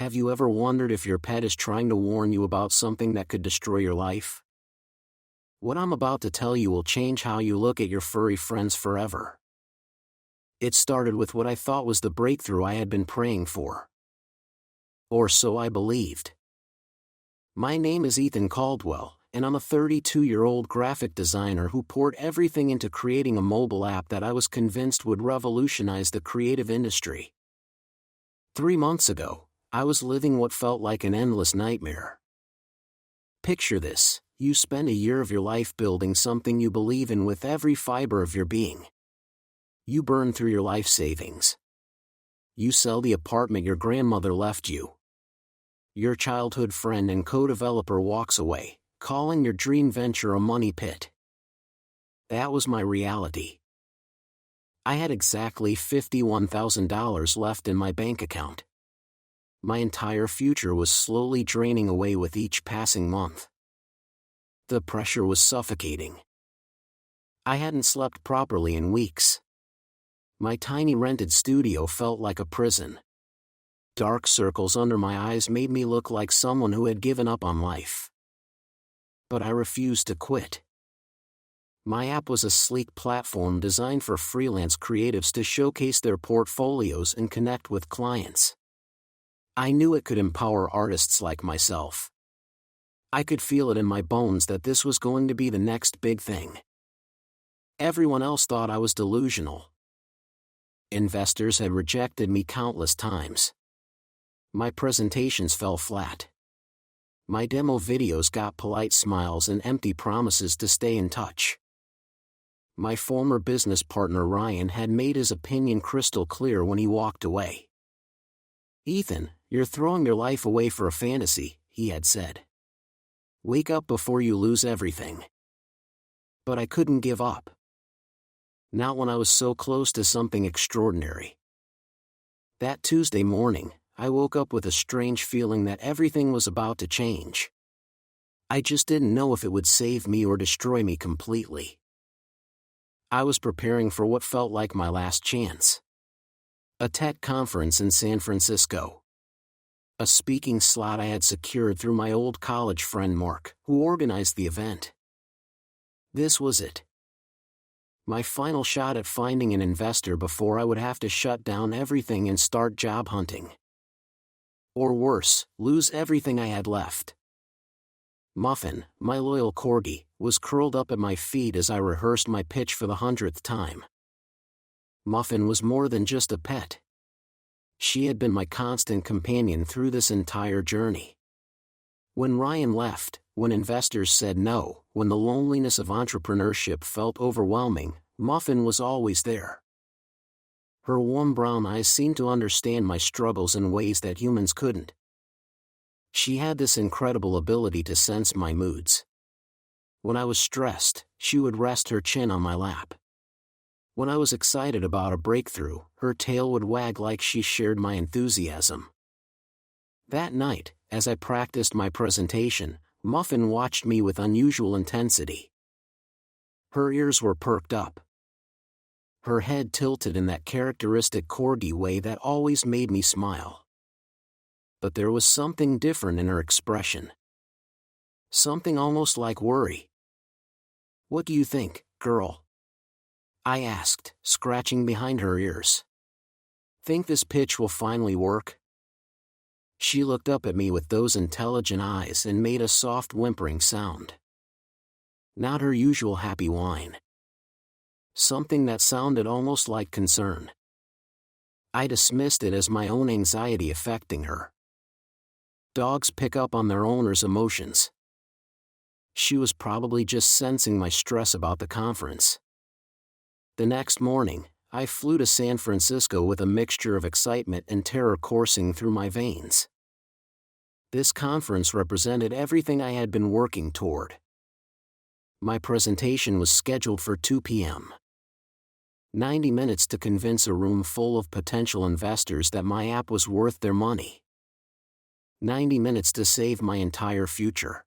Have you ever wondered if your pet is trying to warn you about something that could destroy your life? What I'm about to tell you will change how you look at your furry friends forever. It started with what I thought was the breakthrough I had been praying for. Or so I believed. My name is Ethan Caldwell, and I'm a 32-year-old graphic designer who poured everything into creating a mobile app that I was convinced would revolutionize the creative industry. 3 months ago, I was living what felt like an endless nightmare. Picture this: you spend a year of your life building something you believe in with every fiber of your being. You burn through your life savings. You sell the apartment your grandmother left you. Your childhood friend and co-developer walks away, calling your dream venture a money pit. That was my reality. I had exactly $51,000 left in my bank account. My entire future was slowly draining away with each passing month. The pressure was suffocating. I hadn't slept properly in weeks. My tiny rented studio felt like a prison. Dark circles under my eyes made me look like someone who had given up on life. But I refused to quit. My app was a sleek platform designed for freelance creatives to showcase their portfolios and connect with clients. I knew it could empower artists like myself. I could feel it in my bones that this was going to be the next big thing. Everyone else thought I was delusional. Investors had rejected me countless times. My presentations fell flat. My demo videos got polite smiles and empty promises to stay in touch. My former business partner Ryan had made his opinion crystal clear when he walked away. "Ethan, you're throwing your life away for a fantasy," he had said. "Wake up before you lose everything." But I couldn't give up. Not when I was so close to something extraordinary. That Tuesday morning, I woke up with a strange feeling that everything was about to change. I just didn't know if it would save me or destroy me completely. I was preparing for what felt like my last chance. A tech conference in San Francisco. A speaking slot I had secured through my old college friend Mark, who organized the event. This was it. My final shot at finding an investor before I would have to shut down everything and start job hunting. Or worse, lose everything I had left. Muffin, my loyal corgi, was curled up at my feet as I rehearsed my pitch for the 100th time. Muffin was more than just a pet. She had been my constant companion through this entire journey. When Ryan left, when investors said no, when the loneliness of entrepreneurship felt overwhelming, Muffin was always there. Her warm brown eyes seemed to understand my struggles in ways that humans couldn't. She had this incredible ability to sense my moods. When I was stressed, she would rest her chin on my lap. When I was excited about a breakthrough, her tail would wag like she shared my enthusiasm. That night, as I practiced my presentation, Muffin watched me with unusual intensity. Her ears were perked up. Her head tilted in that characteristic corgi way that always made me smile. But there was something different in her expression. Something almost like worry. "What do you think, girl?" I asked, scratching behind her ears. "Think this pitch will finally work?" She looked up at me with those intelligent eyes and made a soft whimpering sound. Not her usual happy whine. Something that sounded almost like concern. I dismissed it as my own anxiety affecting her. Dogs pick up on their owner's emotions. She was probably just sensing my stress about the conference. The next morning, I flew to San Francisco with a mixture of excitement and terror coursing through my veins. This conference represented everything I had been working toward. My presentation was scheduled for 2 p.m. 90 minutes to convince a room full of potential investors that my app was worth their money. 90 minutes to save my entire future.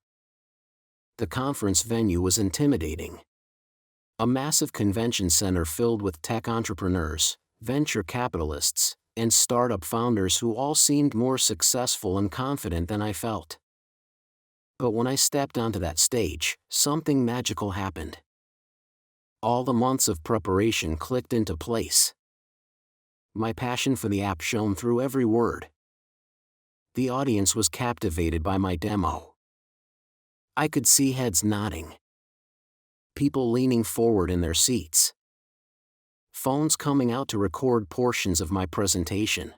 The conference venue was intimidating. A massive convention center filled with tech entrepreneurs, venture capitalists, and startup founders who all seemed more successful and confident than I felt. But when I stepped onto that stage, something magical happened. All the months of preparation clicked into place. My passion for the app shone through every word. The audience was captivated by my demo. I could see heads nodding, people leaning forward in their seats, phones coming out to record portions of my presentation.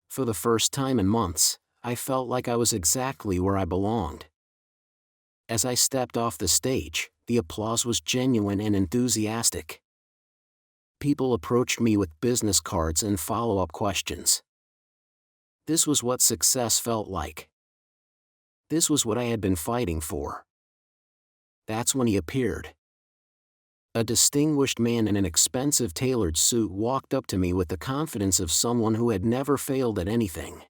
For the first time in months, I felt like I was exactly where I belonged. As I stepped off the stage, the applause was genuine and enthusiastic. People approached me with business cards and follow-up questions. This was what success felt like. This was what I had been fighting for. That's when he appeared. A distinguished man in an expensive tailored suit walked up to me with the confidence of someone who had never failed at anything.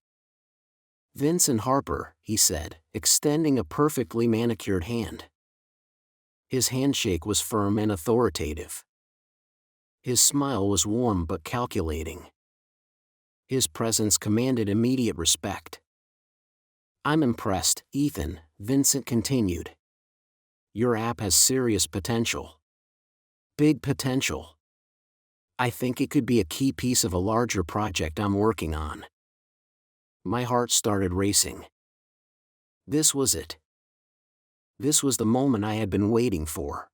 "Vincent Harper," he said, extending a perfectly manicured hand. His handshake was firm and authoritative. His smile was warm but calculating. His presence commanded immediate respect. "I'm impressed, Ethan," Vincent continued. "Your app has serious potential. Big potential. I think it could be a key piece of a larger project I'm working on." My heart started racing. This was it. This was the moment I had been waiting for.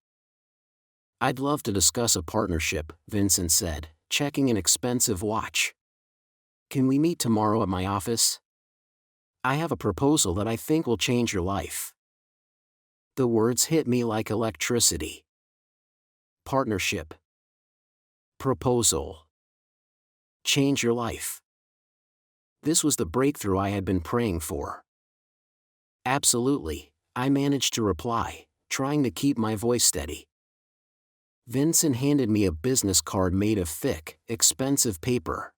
"I'd love to discuss a partnership," Vincent said, checking an expensive watch. "Can we meet tomorrow at my office? I have a proposal that I think will change your life." The words hit me like electricity. Partnership. Proposal. Change your life. This was the breakthrough I had been praying for. "Absolutely," I managed to reply, trying to keep my voice steady. Vincent handed me a business card made of thick, expensive paper.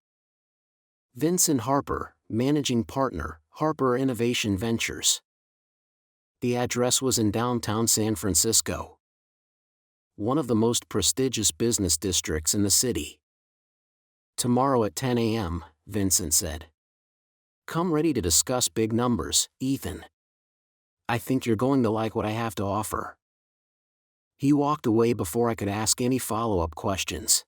"Vincent Harper, Managing Partner, Harper Innovation Ventures." The address was in downtown San Francisco, one of the most prestigious business districts in the city. "Tomorrow at 10 a.m., Vincent said. "Come ready to discuss big numbers, Ethan. I think you're going to like what I have to offer." He walked away before I could ask any follow-up questions.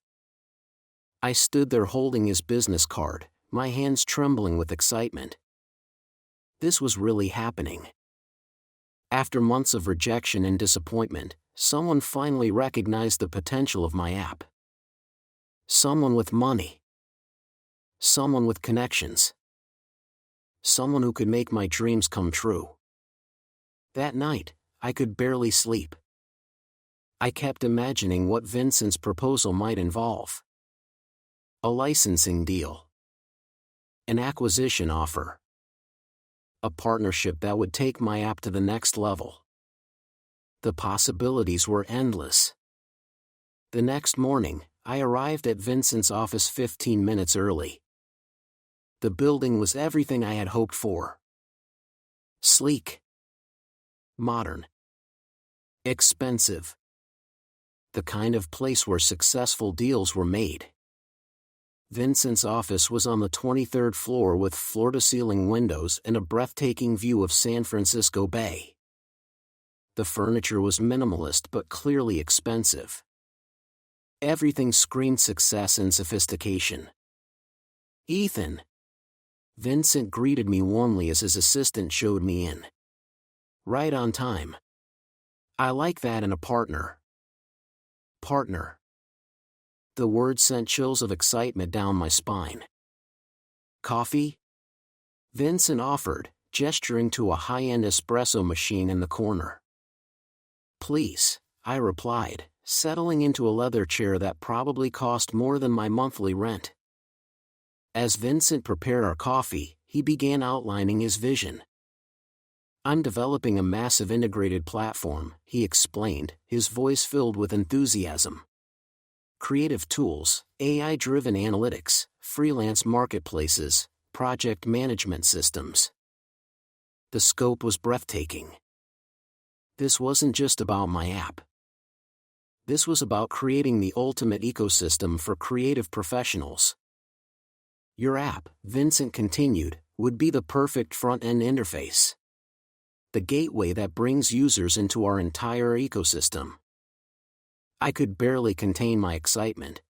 I stood there holding his business card, my hands trembling with excitement. This was really happening. After months of rejection and disappointment, someone finally recognized the potential of my app. Someone with money. Someone with connections. Someone who could make my dreams come true. That night, I could barely sleep. I kept imagining what Vincent's proposal might involve. A licensing deal. An acquisition offer. A partnership that would take my app to the next level. The possibilities were endless. The next morning, I arrived at Vincent's office 15 minutes early. The building was everything I had hoped for. Sleek. Modern. Expensive. The kind of place where successful deals were made. Vincent's office was on the 23rd floor with floor-to-ceiling windows and a breathtaking view of San Francisco Bay. The furniture was minimalist but clearly expensive. Everything screamed success and sophistication. "Ethan." Vincent greeted me warmly as his assistant showed me in. "Right on time. I like that in a partner." Partner. The word sent chills of excitement down my spine. "Coffee?" Vincent offered, gesturing to a high-end espresso machine in the corner. "Please," I replied, settling into a leather chair that probably cost more than my monthly rent. As Vincent prepared our coffee, he began outlining his vision. "I'm developing a massive integrated platform," he explained, his voice filled with enthusiasm. "Creative tools, AI-driven analytics, freelance marketplaces, project management systems." The scope was breathtaking. This wasn't just about my app. This was about creating the ultimate ecosystem for creative professionals. Your app, Vincent continued, would be the perfect front-end interface. The gateway that brings users into our entire ecosystem. I could barely contain my excitement.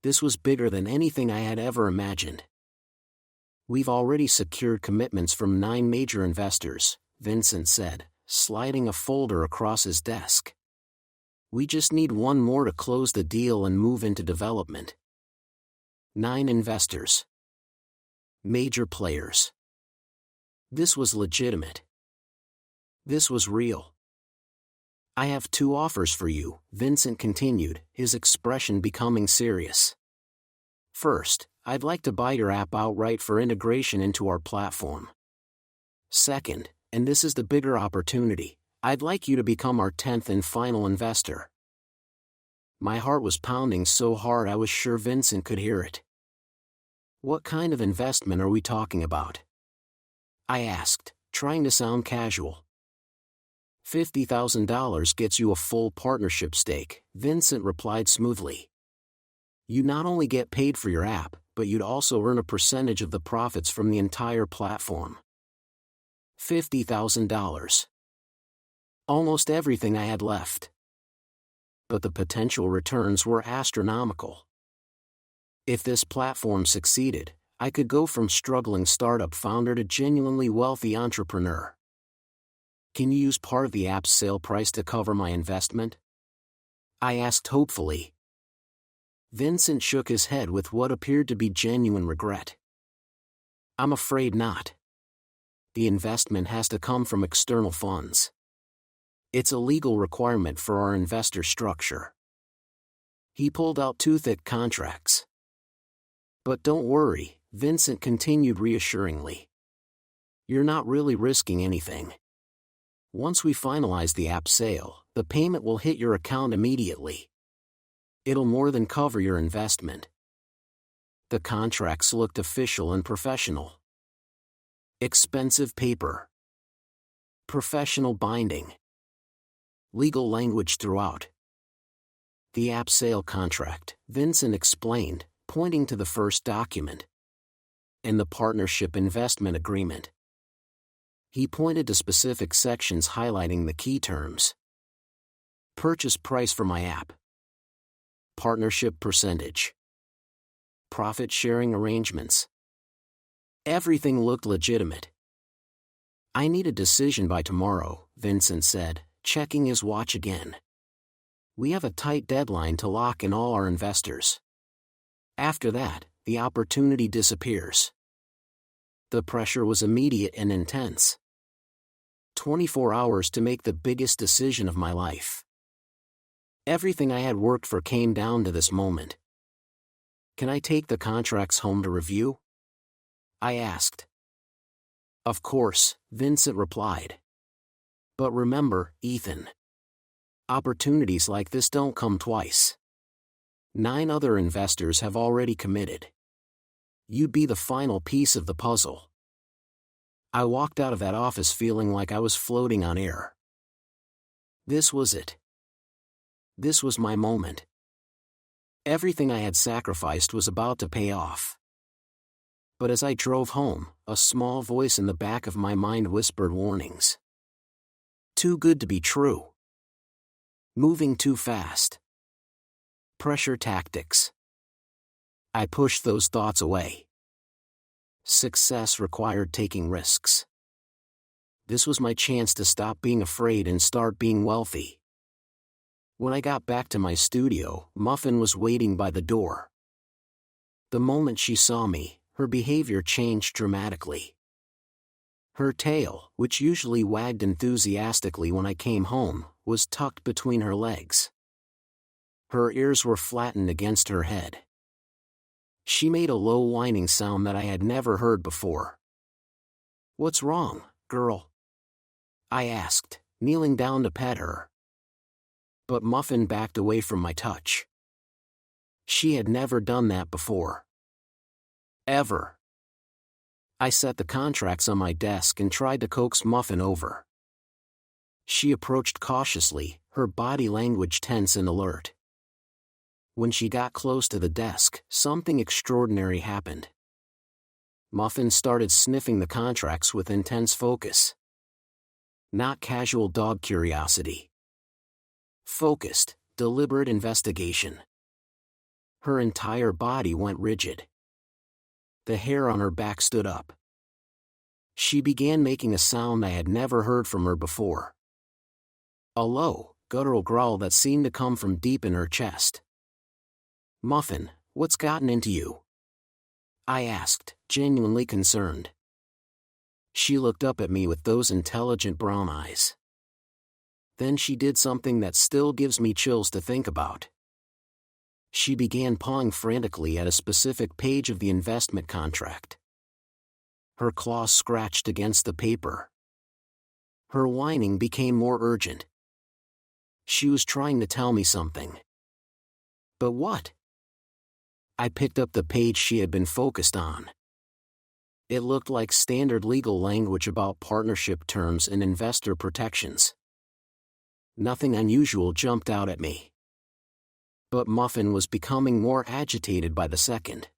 This was bigger than anything I had ever imagined. We've already secured commitments from 9 major investors, Vincent said, sliding a folder across his desk. We just need one more to close the deal and move into development. 9 investors. Major players. This was legitimate. This was real. I have 2 offers for you, Vincent continued, his expression becoming serious. First, I'd like to buy your app outright for integration into our platform. Second, and this is the bigger opportunity, I'd like you to become our 10th and final investor. My heart was pounding so hard I was sure Vincent could hear it. What kind of investment are we talking about? I asked, trying to sound casual. $50,000 gets you a full partnership stake, Vincent replied smoothly. You not only get paid for your app, but you'd also earn a percentage of the profits from the entire platform. $50,000. Almost everything I had left. But the potential returns were astronomical. If this platform succeeded, I could go from struggling startup founder to genuinely wealthy entrepreneur. Can you use part of the app's sale price to cover my investment? I asked hopefully. Vincent shook his head with what appeared to be genuine regret. I'm afraid not. The investment has to come from external funds. It's a legal requirement for our investor structure. He pulled out 2 thick contracts. But don't worry, Vincent continued reassuringly. You're not really risking anything. Once we finalize the app sale, the payment will hit your account immediately. It'll more than cover your investment. The contracts looked official and professional. Expensive paper. Professional binding. Legal language throughout. The app sale contract, Vincent explained, pointing to the first document. And the partnership investment agreement. He pointed to specific sections highlighting the key terms. Purchase price for my app. Partnership percentage. Profit sharing arrangements. Everything looked legitimate. I need a decision by tomorrow, Vincent said, checking his watch again. We have a tight deadline to lock in all our investors. After that, the opportunity disappears. The pressure was immediate and intense. 24 hours to make the biggest decision of my life. Everything I had worked for came down to this moment. Can I take the contracts home to review? I asked. Of course, Vincent replied. But remember, Ethan. Opportunities like this don't come twice. 9 other investors have already committed. You'd be the final piece of the puzzle. I walked out of that office feeling like I was floating on air. This was it. This was my moment. Everything I had sacrificed was about to pay off. But as I drove home, a small voice in the back of my mind whispered warnings. Too good to be true. Moving too fast. Pressure tactics. I pushed those thoughts away. Success required taking risks. This was my chance to stop being afraid and start being wealthy. When I got back to my studio, Muffin was waiting by the door. The moment she saw me, her behavior changed dramatically. Her tail, which usually wagged enthusiastically when I came home, was tucked between her legs. Her ears were flattened against her head. She made a low whining sound that I had never heard before. What's wrong, girl? I asked, kneeling down to pet her. But Muffin backed away from my touch. She had never done that before. Ever. I set the contracts on my desk and tried to coax Muffin over. She approached cautiously, her body language tense and alert. When she got close to the desk, something extraordinary happened. Muffin started sniffing the contracts with intense focus. Not casual dog curiosity. Focused, deliberate investigation. Her entire body went rigid. The hair on her back stood up. She began making a sound I had never heard from her before. A low, guttural growl that seemed to come from deep in her chest. "Muffin, what's gotten into you?" I asked, genuinely concerned. She looked up at me with those intelligent brown eyes. Then she did something that still gives me chills to think about. She began pawing frantically at a specific page of the investment contract. Her claws scratched against the paper. Her whining became more urgent. She was trying to tell me something. But what? I picked up the page she had been focused on. It looked like standard legal language about partnership terms and investor protections. Nothing unusual jumped out at me. But Muffin was becoming more agitated by the second.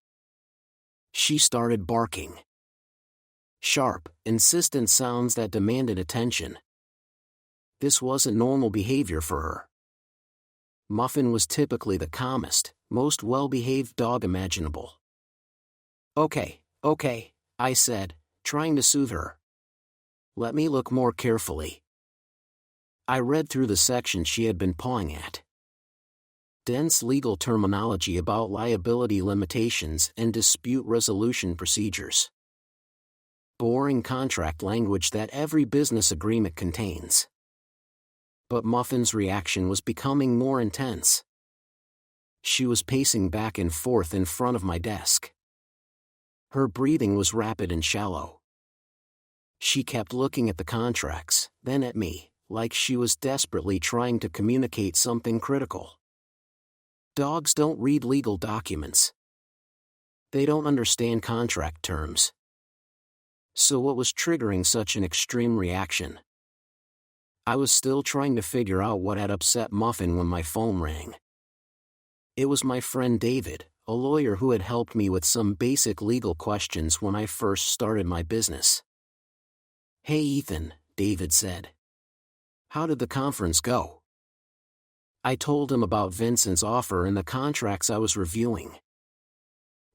She started barking. Sharp, insistent sounds that demanded attention. This wasn't normal behavior for her. Muffin was typically the calmest, most well-behaved dog imaginable. Okay, I said, trying to soothe her. Let me look more carefully. I read through the section she had been pawing at. Dense legal terminology about liability limitations and dispute resolution procedures. Boring contract language that every business agreement contains. But Muffin's reaction was becoming more intense. She was pacing back and forth in front of my desk. Her breathing was rapid and shallow. She kept looking at the contracts, then at me, like she was desperately trying to communicate something critical. Dogs don't read legal documents. They don't understand contract terms. So what was triggering such an extreme reaction? I was still trying to figure out what had upset Muffin when my phone rang. It was my friend David, a lawyer who had helped me with some basic legal questions when I first started my business. "Hey Ethan," David said. "How did the conference go?" I told him about Vincent's offer and the contracts I was reviewing.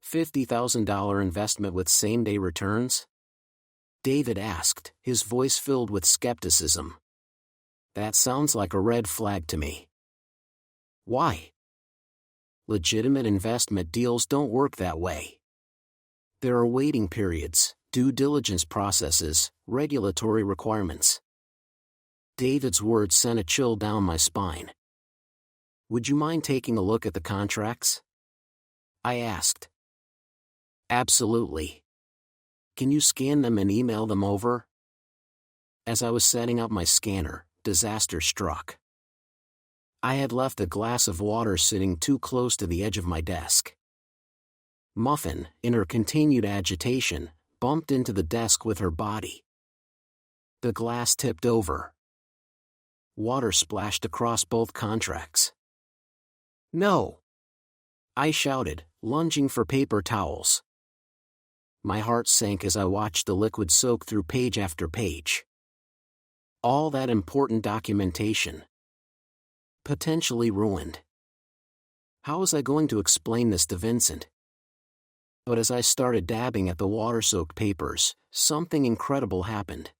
$50,000 investment with same-day returns? David asked, his voice filled with skepticism. That sounds like a red flag to me. Why? Legitimate investment deals don't work that way. There are waiting periods, due diligence processes, regulatory requirements. David's words sent a chill down my spine. Would you mind taking a look at the contracts? I asked. Absolutely. Can you scan them and email them over? As I was setting up my scanner, disaster struck. I had left a glass of water sitting too close to the edge of my desk. Muffin, in her continued agitation, bumped into the desk with her body. The glass tipped over. Water splashed across both contracts. No! I shouted, lunging for paper towels. My heart sank as I watched the liquid soak through page after page. All that important documentation. Potentially ruined. How was I going to explain this to Vincent? But as I started dabbing at the water-soaked papers, something incredible happened.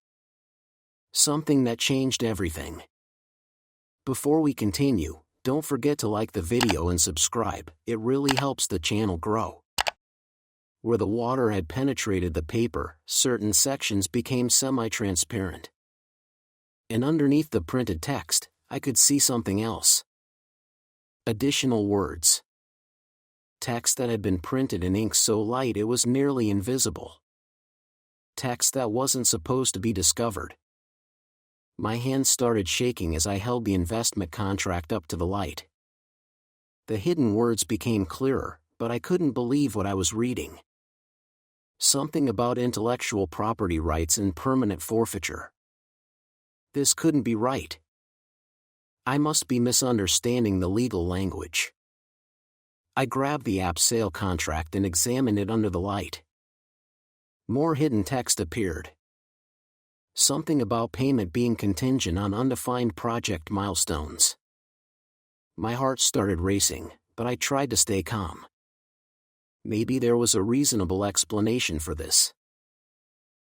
Something that changed everything. Before we continue, don't forget to like the video and subscribe, it really helps the channel grow. Where the water had penetrated the paper, certain sections became semi-transparent. And underneath the printed text, I could see something else. Additional words. Text that had been printed in ink so light it was nearly invisible. Text that wasn't supposed to be discovered. My hands started shaking as I held the investment contract up to the light. The hidden words became clearer, but I couldn't believe what I was reading. Something about intellectual property rights and permanent forfeiture. This couldn't be right. I must be misunderstanding the legal language. I grabbed the app sale contract and examined it under the light. More hidden text appeared. Something about payment being contingent on undefined project milestones. My heart started racing, but I tried to stay calm. Maybe there was a reasonable explanation for this.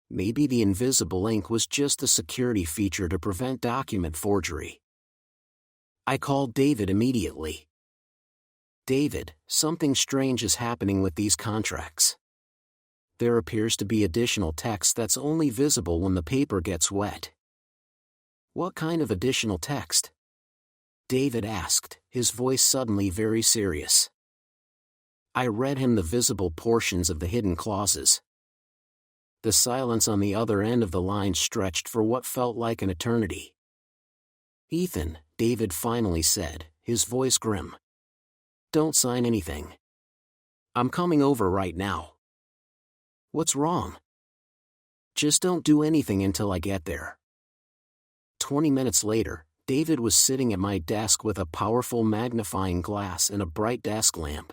Maybe the invisible ink was just a security feature to prevent document forgery. I called David immediately. David, something strange is happening with these contracts. There appears to be additional text that's only visible when the paper gets wet. What kind of additional text? David asked, his voice suddenly very serious. I read him the visible portions of the hidden clauses. The silence on the other end of the line stretched for what felt like an eternity. Ethan, David finally said, his voice grim. Don't sign anything. I'm coming over right now. What's wrong? Just don't do anything until I get there. 20 minutes later, David was sitting at my desk with a powerful magnifying glass and a bright desk lamp.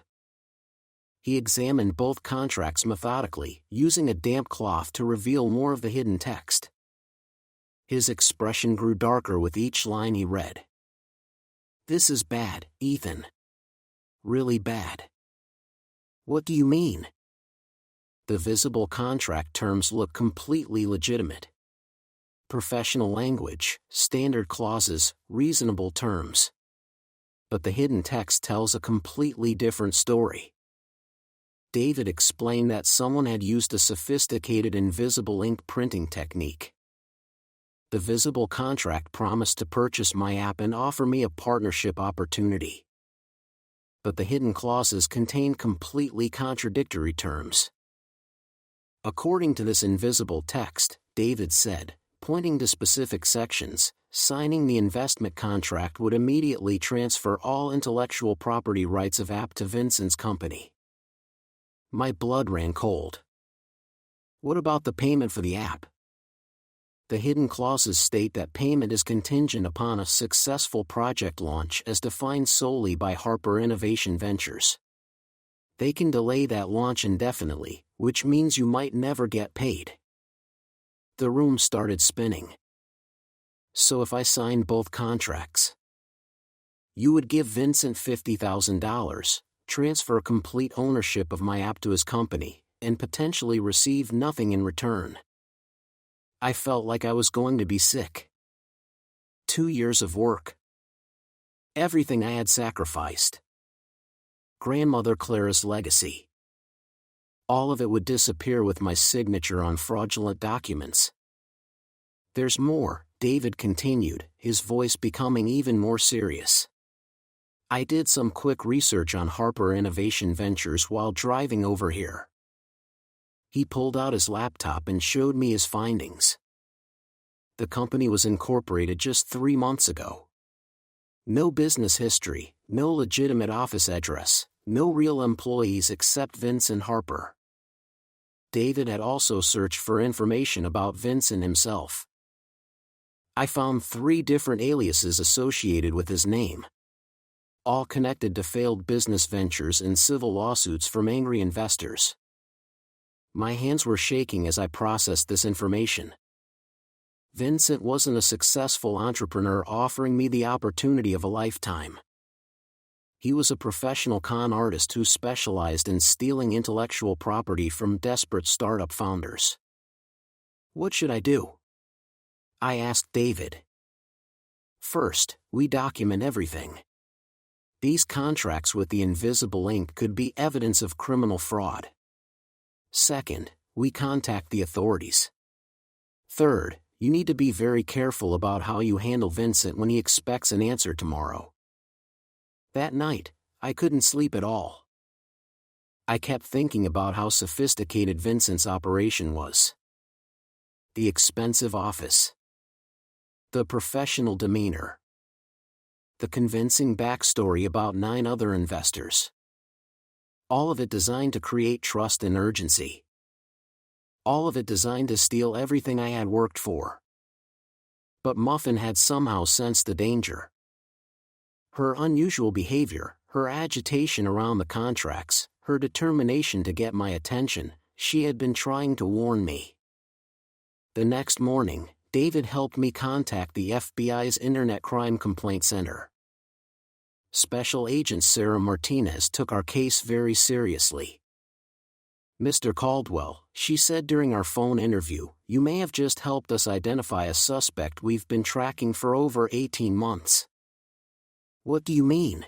He examined both contracts methodically, using a damp cloth to reveal more of the hidden text. His expression grew darker with each line he read. This is bad, Ethan. Really bad. What do you mean? The visible contract terms look completely legitimate. Professional language, standard clauses, reasonable terms. But the hidden text tells a completely different story. David explained that someone had used a sophisticated invisible ink printing technique. The visible contract promised to purchase my app and offer me a partnership opportunity. But the hidden clauses contained completely contradictory terms. According to this invisible text, David said, pointing to specific sections, signing the investment contract would immediately transfer all intellectual property rights of app to Vincent's company. My blood ran cold. What about the payment for the app? The hidden clauses state that payment is contingent upon a successful project launch as defined solely by Harper Innovation Ventures. They can delay that launch indefinitely, which means you might never get paid. The room started spinning. So if I signed both contracts, you would give Vincent $50,000, transfer complete ownership of my app to his company, and potentially receive nothing in return. I felt like I was going to be sick. 2 years of work. Everything I had sacrificed. Grandmother Clara's legacy. All of it would disappear with my signature on fraudulent documents. There's more, David continued, his voice becoming even more serious. I did some quick research on Harper Innovation Ventures while driving over here. He pulled out his laptop and showed me his findings. The company was incorporated just 3 months ago. No business history, no legitimate office address, no real employees except Vincent Harper. David had also searched for information about Vincent himself. I found 3 different aliases associated with his name, all connected to failed business ventures and civil lawsuits from angry investors. My hands were shaking as I processed this information. Vincent wasn't a successful entrepreneur offering me the opportunity of a lifetime. He was a professional con artist who specialized in stealing intellectual property from desperate startup founders. What should I do? I asked David. First, we document everything. These contracts with the invisible ink could be evidence of criminal fraud. Second, we contact the authorities. Third, you need to be very careful about how you handle Vincent when he expects an answer tomorrow. That night, I couldn't sleep at all. I kept thinking about how sophisticated Vincent's operation was. The expensive office. The professional demeanor. The convincing backstory about 9 other investors. All of it designed to create trust and urgency. All of it designed to steal everything I had worked for. But Muffin had somehow sensed the danger. Her unusual behavior, Her agitation around the contracts, her determination to get my attention, she had been trying to warn me. The next morning, David helped me contact the FBI's Internet Crime Complaint Center. Special Agent Sarah Martinez took our case very seriously. "Mr. Caldwell," she said during our phone interview, "you may have just helped us identify a suspect we've been tracking for over 18 months. "What do you mean?"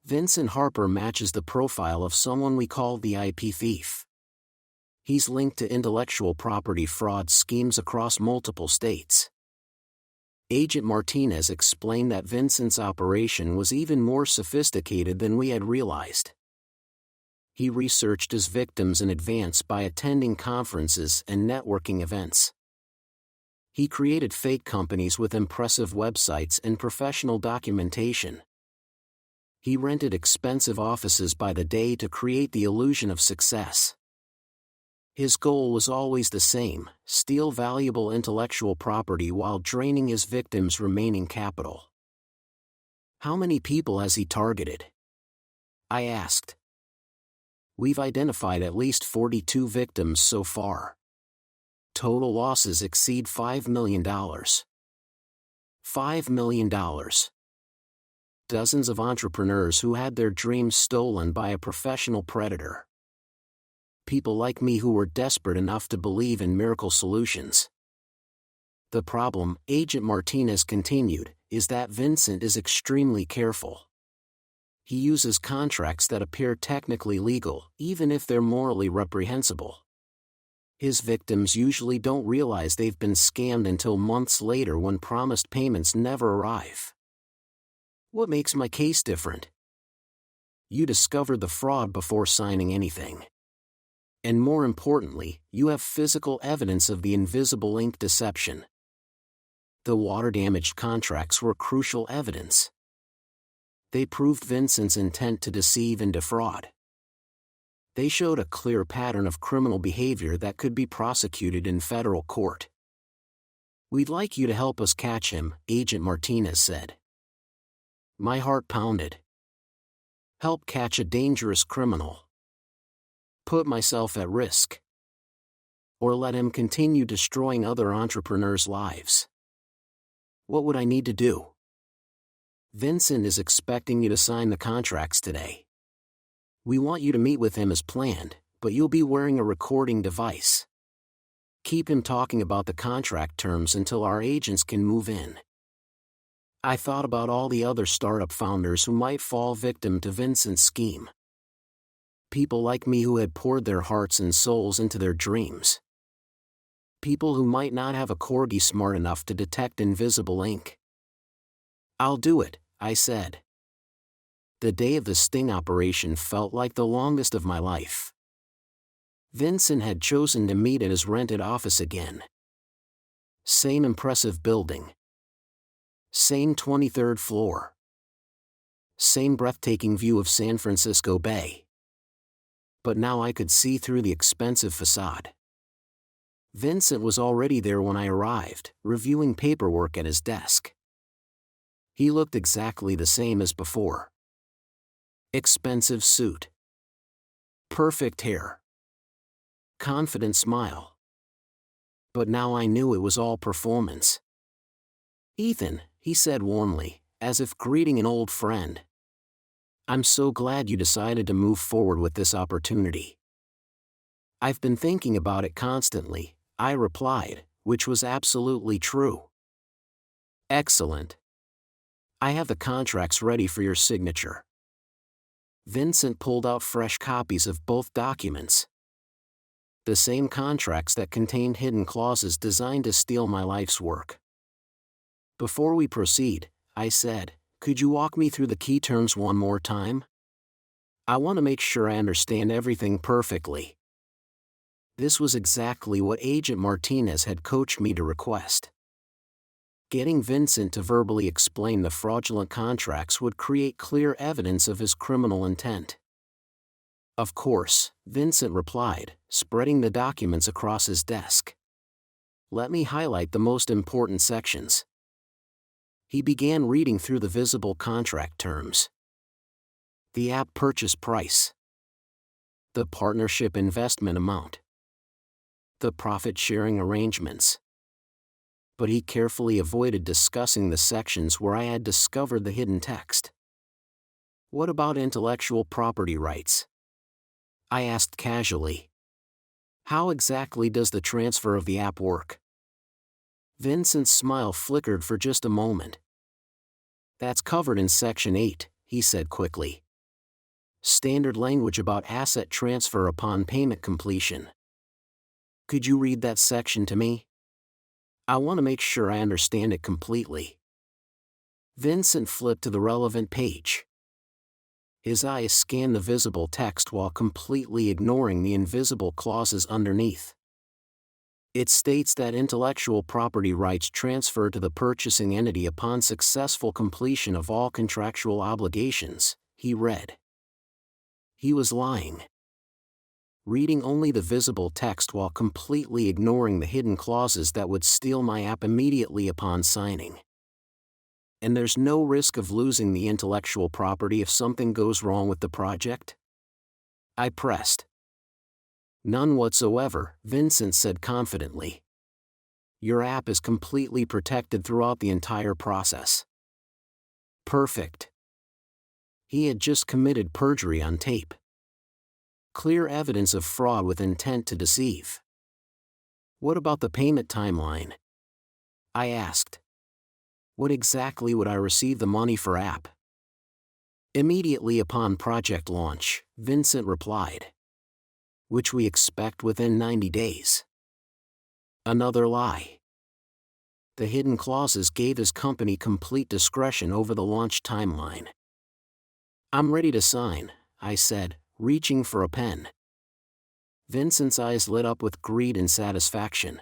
"Vincent Harper matches the profile of someone we call the IP thief. He's linked to intellectual property fraud schemes across multiple states." Agent Martinez explained that Vincent's operation was even more sophisticated than we had realized. He researched his victims in advance by attending conferences and networking events. He created fake companies with impressive websites and professional documentation. He rented expensive offices by the day to create the illusion of success. His goal was always the same: steal valuable intellectual property while draining his victims' remaining capital. "How many people has he targeted?" I asked. "We've identified at least 42 victims so far. Total losses exceed $5 million. $5 million. Dozens of entrepreneurs who had their dreams stolen by a professional predator. People like me who were desperate enough to believe in miracle solutions. The problem," Agent Martinez continued, "is that Vincent is extremely careful. He uses contracts that appear technically legal, even if they're morally reprehensible. His victims usually don't realize they've been scammed until months later when promised payments never arrive." "What makes my case different?" "You discovered the fraud before signing anything. And more importantly, you have physical evidence of the invisible ink deception. The water-damaged contracts were crucial evidence. They proved Vincent's intent to deceive and defraud. They showed a clear pattern of criminal behavior that could be prosecuted in federal court. We'd like you to help us catch him," Agent Martinez said. My heart pounded. Help catch a dangerous criminal. Put myself at risk. Or let him continue destroying other entrepreneurs' lives. What would I need to do? Vincent is expecting you to sign the contracts today. We want you to meet with him as planned, but you'll be wearing a recording device. Keep him talking about the contract terms until our agents can move in. I thought about all the other startup founders who might fall victim to Vincent's scheme. People like me who had poured their hearts and souls into their dreams. People who might not have a corgi smart enough to detect invisible ink. "I'll do it," I said. The day of the sting operation felt like the longest of my life. Vincent had chosen to meet at his rented office again. Same impressive building. Same 23rd floor. Same breathtaking view of San Francisco Bay. But now I could see through the expensive facade. Vincent was already there when I arrived, reviewing paperwork at his desk. He looked exactly the same as before. Expensive suit. Perfect hair. Confident smile. But now I knew it was all performance. "Ethan," he said warmly, as if greeting an old friend. "I'm so glad you decided to move forward with this opportunity." "I've been thinking about it constantly," I replied, which was absolutely true. "Excellent. I have the contracts ready for your signature." Vincent pulled out fresh copies of both documents. The same contracts that contained hidden clauses designed to steal my life's work. "Before we proceed," I said, "could you walk me through the key terms one more time? I want to make sure I understand everything perfectly." This was exactly what Agent Martinez had coached me to request. Getting Vincent to verbally explain the fraudulent contracts would create clear evidence of his criminal intent. "Of course," Vincent replied, spreading the documents across his desk. "Let me highlight the most important sections." He began reading through the visible contract terms. The app purchase price. The partnership investment amount. The profit-sharing arrangements. But he carefully avoided discussing the sections where I had discovered the hidden text. What about intellectual property rights? I asked casually. How exactly does the transfer of the app work? Vincent's smile flickered for just a moment. That's covered in Section 8, he said quickly. Standard language about asset transfer upon payment completion. Could you read that section to me? I want to make sure I understand it completely. Vincent flipped to the relevant page. His eyes scanned the visible text while completely ignoring the invisible clauses underneath. It states that intellectual property rights transfer to the purchasing entity upon successful completion of all contractual obligations, he read. He was lying. Reading only the visible text while completely ignoring the hidden clauses that would steal my app immediately upon signing. And there's no risk of losing the intellectual property if something goes wrong with the project? I pressed. None whatsoever, Vincent said confidently. Your app is completely protected throughout the entire process. Perfect. He had just committed perjury on tape. Clear evidence of fraud with intent to deceive. What about the payment timeline? I asked. When exactly would I receive the money for app? Immediately upon project launch, Vincent replied. Which we expect within 90 days. Another lie. The hidden clauses gave his company complete discretion over the launch timeline. I'm ready to sign, I said, reaching for a pen. Vincent's eyes lit up with greed and satisfaction.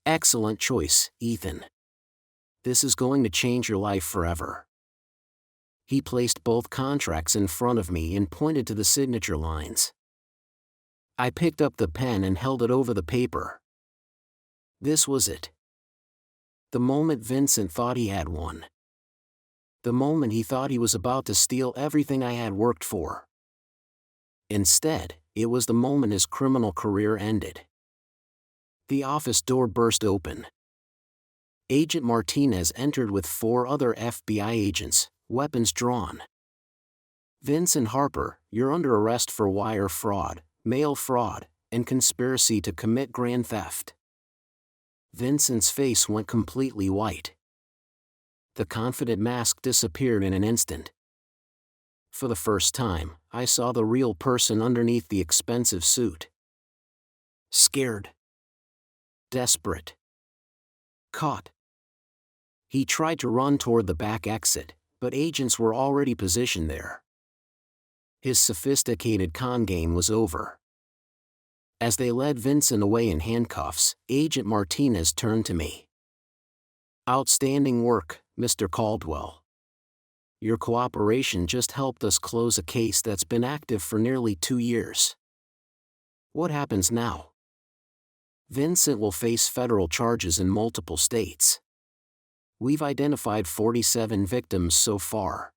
Excellent choice, Ethan. This is going to change your life forever. He placed both contracts in front of me and pointed to the signature lines. I picked up the pen and held it over the paper. This was it. The moment Vincent thought he had won. The moment he thought he was about to steal everything I had worked for. Instead, it was the moment his criminal career ended. The office door burst open. Agent Martinez entered with 4 other FBI agents, weapons drawn. Vincent Harper, you're under arrest for wire fraud, mail fraud, and conspiracy to commit grand theft. Vincent's face went completely white. The confident mask disappeared in an instant. For the first time, I saw the real person underneath the expensive suit. Scared. Desperate. Caught. He tried to run toward the back exit, but agents were already positioned there. His sophisticated con game was over. As they led Vincent away in handcuffs, Agent Martinez turned to me. Outstanding work, Mr. Caldwell. Your cooperation just helped us close a case that's been active for nearly 2 years. What happens now? Vincent will face federal charges in multiple states. We've identified 47 victims so far.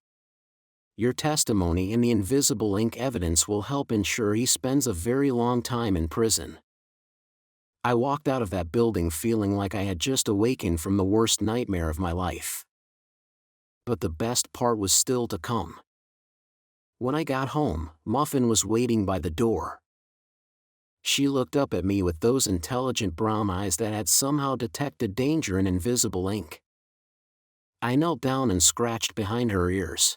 Your testimony and the invisible ink evidence will help ensure he spends a very long time in prison. I walked out of that building feeling like I had just awakened from the worst nightmare of my life. But the best part was still to come. When I got home, Muffin was waiting by the door. She looked up at me with those intelligent brown eyes that had somehow detected danger in invisible ink. I knelt down and scratched behind her ears.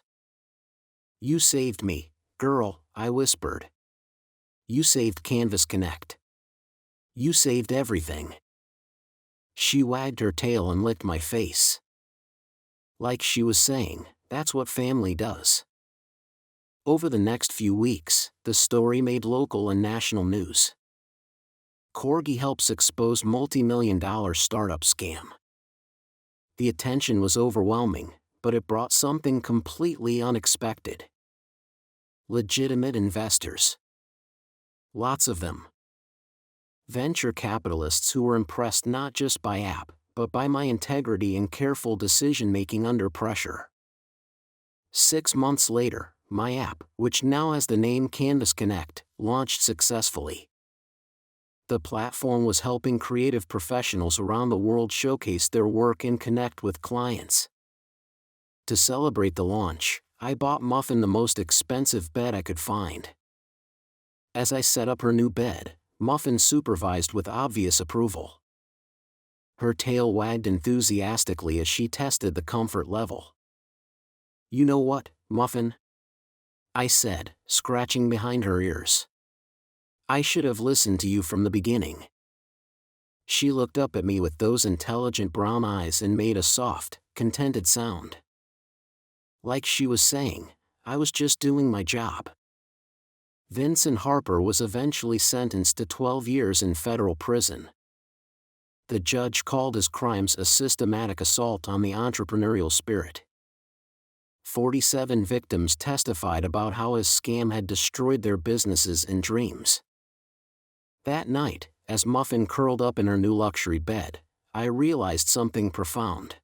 You saved me, girl, I whispered. You saved Canvas Connect. You saved everything. She wagged her tail and licked my face. Like she was saying, that's what family does. Over the next few weeks, the story made local and national news. Corgi helps expose multi-million-dollar startup scam. The attention was overwhelming, but it brought something completely unexpected. Legitimate investors. Lots of them. Venture capitalists who were impressed not just by app, but by my integrity and careful decision-making under pressure. 6 months later, my app, which now has the name Canvas Connect, launched successfully. The platform was helping creative professionals around the world showcase their work and connect with clients. To celebrate the launch, I bought Muffin the most expensive bed I could find. As I set up her new bed, Muffin supervised with obvious approval. Her tail wagged enthusiastically as she tested the comfort level. "You know what, Muffin?" I said, scratching behind her ears. "I should have listened to you from the beginning." She looked up at me with those intelligent brown eyes and made a soft, contented sound. Like she was saying, I was just doing my job. Vincent Harper was eventually sentenced to 12 years in federal prison. The judge called his crimes a systematic assault on the entrepreneurial spirit. 47 victims testified about how his scam had destroyed their businesses and dreams. That night, as Muffin curled up in her new luxury bed, I realized something profound.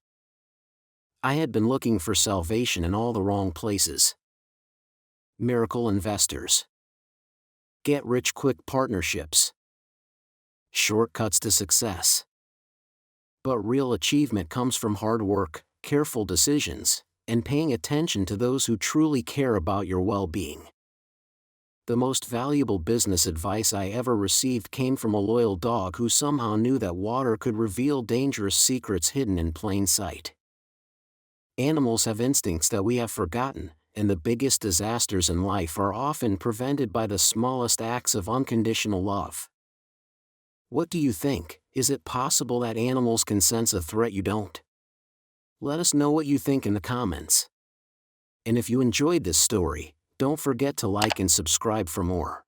I had been looking for salvation in all the wrong places. Miracle investors. Get-rich-quick partnerships. Shortcuts to success. But real achievement comes from hard work, careful decisions, and paying attention to those who truly care about your well-being. The most valuable business advice I ever received came from a loyal dog who somehow knew that water could reveal dangerous secrets hidden in plain sight. Animals have instincts that we have forgotten, and the biggest disasters in life are often prevented by the smallest acts of unconditional love. What do you think? Is it possible that animals can sense a threat you don't? Let us know what you think in the comments. And if you enjoyed this story, don't forget to like and subscribe for more.